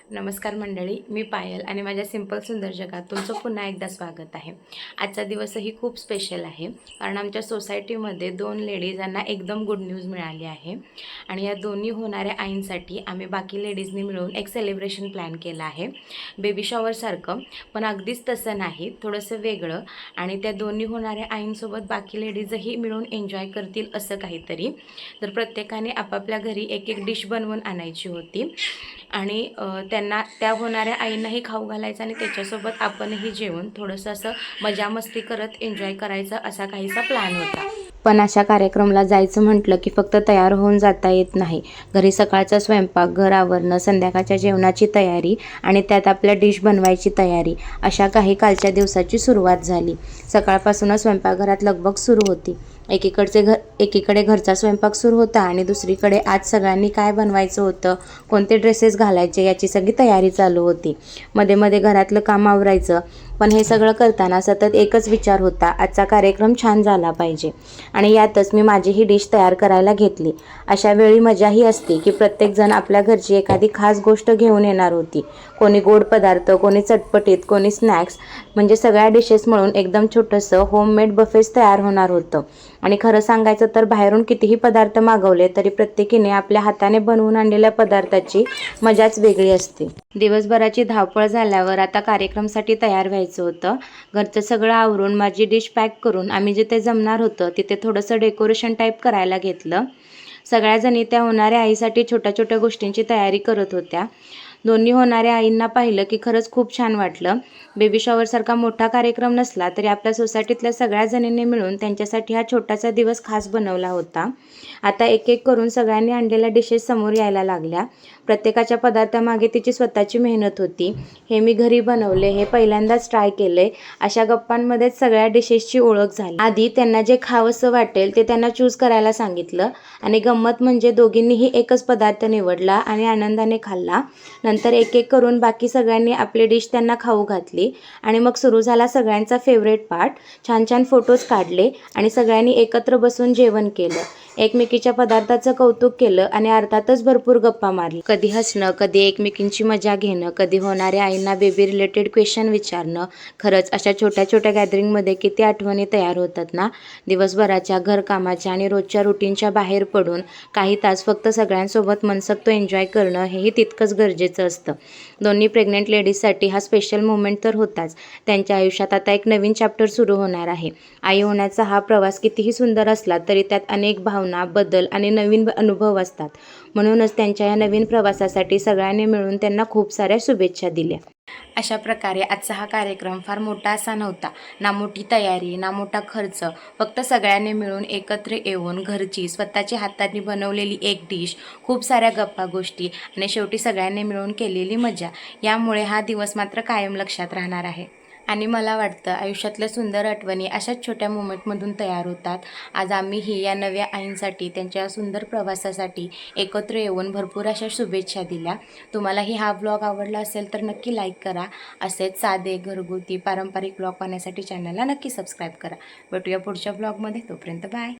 नमस्कार मंडळी, मी पायल आणि माझ्या सिंपल सुंदर जगात तुमचं पुन्हा एकदा स्वागत आहे। आजचा दिवसही खूप स्पेशल आहे, कारण आमच्या सोसायटीमध्ये 2 लेडीजांना एकदम गुड न्यूज मिळाली आहे आणि या दोन्ही होणाऱ्या आईंसाठी आम्ही बाकी लेडीजनी मिळून एक सेलिब्रेशन प्लॅन केला आहे, बेबी शॉवरसारखं। पण अगदीच तसं नाही, थोडंसं वेगळं आणि त्या दोन्ही होणाऱ्या आईंसोबत बाकी लेडीजही मिळून एन्जॉय करतील असं काहीतरी। तर प्रत्येकाने आपापल्या घरी एक एक डिश बनवून आणायची होती आणि त्यांना त्या होणाऱ्या आईंनाही खाऊ घालायचं आणि त्याच्यासोबत आपणही जेवून थोडंसं असं मजा मस्ती करत एन्जॉय करायचं असा काहीसा प्लॅन होता। पण अशा कार्यक्रमाला जायचं म्हटलं की फक्त तयार होऊन जाता येत नाही। घरी सकाळचा स्वयंपाक, घर आवरणं, संध्याकाळच्या जेवणाची तयारी आणि त्यात आपल्या डिश बनवायची तयारी, अशा काही कालच्या दिवसाची सुरुवात झाली। सकाळपासूनच स्वयंपाकघरात लगबग सुरू होती। एकीकडे घरचा स्वयंपाक सुरू होता आणि दुसरीकडे आज सगळ्यांनी काय बनवायचं होतं, कोणते ड्रेसेस घालायचे याची सगळी तयारी चालू होती। मध्ये मध्ये घरातलं काम आवरायचं, पण हे सगळं करताना सतत एकच विचार होता, आजचा कार्यक्रम छान झाला पाहिजे। आणि यातच मी माझी ही डिश तयार करायला घेतली। अशा वेळी मजाही असते की प्रत्येकजण आपल्या घरची एखादी खास गोष्ट घेऊन येणार होती। कोणी गोड पदार्थ, कोणी चटपटीत, कोणी स्नॅक्स, म्हणजे सगळ्या डिशेस मिळून एकदम छोटंसं होममेड बफेच तयार होणार होतं। आणि खरं सांगायचं तर बाहेरून कितीही पदार्थ मागवले तरी प्रत्येकीने आपल्या हाताने बनवून आणलेल्या पदार्थाची मजाच वेगळी असते। दिवसभराची धावपळ झाल्यावर आता कार्यक्रमासाठी तयार व्हायचं होतं। घरचं सगळं आवरून माझी डिश पॅक करून आम्ही जिथे जमणार होतं तिथे थोडंसं डेकोरेशन टाईप करायला घेतलं। सगळ्या जणी त्या होणाऱ्या आईसाठी छोट्या छोट्या गोष्टींची तयारी करत होत्या। दोन्ही होणाऱ्या आईंना पाहिलं की खरंच खूप छान वाटलं। बेबी शॉवरसारखा मोठा कार्यक्रम नसला तरी आपल्या सोसायटीतल्या सगळ्या जणींनी मिळून त्यांच्यासाठी हा छोटासा दिवस खास बनवला होता। आता एक एक करून सगळ्यांनी आणलेल्या डिशेस समोर यायला लागल्या। प्रत्येकाच्या पदार्थामागे तिची स्वतःची मेहनत होती। हे मी घरी बनवले, हे पहिल्यांदाच ट्राय केले, अशा गप्पांमध्येच सगळ्या डिशेसची ओळख झाली। आधी त्यांना जे खावंसं वाटेल ते त्यांना चूज करायला सांगितलं आणि गंमत म्हणजे दोघींनीही एकच पदार्थ निवडला आणि आनंदाने खाल्ला। नंतर एक एक करून बाकी सगळ्यांनी आपली डिश त्यांना खाऊ घातली आणि मग सुरू झाला सगळ्यांचा फेवरेट पार्ट। छान छान फोटोज काढले आणि सगळ्यांनी एकत्र बसून जेवण केलं, एकमेकीच्या पदार्थाचं कौतुक केलं आणि अर्थातच भरपूर गप्पा मारली। कधी हसणं, कधी एकमेकींची मजा घेणं, कधी होणाऱ्या आईंना बेबी रिलेटेड क्वेश्चन विचारणं। खरंच अशा छोट्या छोट्या गॅदरिंगमध्ये किती आठवणी तयार होतात ना। दिवसभराच्या घरकामाच्या आणि रोजच्या रुटीनच्या बाहेर पडून काही तास फक्त सगळ्यांसोबत मनसोक्त एन्जॉय करणं हेही तितकंच गरजेचं असतं। दोन्ही प्रेग्नंट लेडीजसाठी हा स्पेशल मोमेंट तर होताच, त्यांच्या आयुष्यात आता एक नवीन चॅप्टर सुरू होणार आहे। आई होण्याचा हा प्रवास कितीही सुंदर असला तरी त्यात अनेक भावना, बदल आणि नवीन अनुभव असतात। म्हणूनच त्यांच्या या नवीन प्रवासासाठी सगळ्यांनी मिळून त्यांना खूप साऱ्या शुभेच्छा दिल्या। अशा प्रकारे आजचा हा कार्यक्रम फार मोठा असा नव्हता, ना मोठी तयारी, ना मोठा खर्च, फक्त सगळ्यांनी मिळून एकत्र येऊन घरची स्वतःच्या हातांनी बनवलेली एक डिश, खूप साऱ्या गप्पा गोष्टी आणि शेवटी सगळ्यांनी मिळून केलेली मजा, यामुळे हा दिवस मात्र कायम लक्षात राहणार आहे। आणि मला वाटतं आयुष्यातल्या सुंदर आठवणी अशाच छोट्या मोमेंटमधून तयार होतात। आज आम्हीही या नव्या आईंसाठी त्यांच्या सुंदर प्रवासासाठी एकत्र येऊन भरपूर अशा शुभेच्छा दिल्या। तुम्हालाही हा ब्लॉग आवडला असेल तर नक्की लाईक करा। असेच साधे, घरगुती, पारंपरिक ब्लॉग पाहण्यासाठी चॅनलला नक्की सबस्क्राईब करा। भेटूया पुढच्या ब्लॉगमध्ये, तोपर्यंत बाय।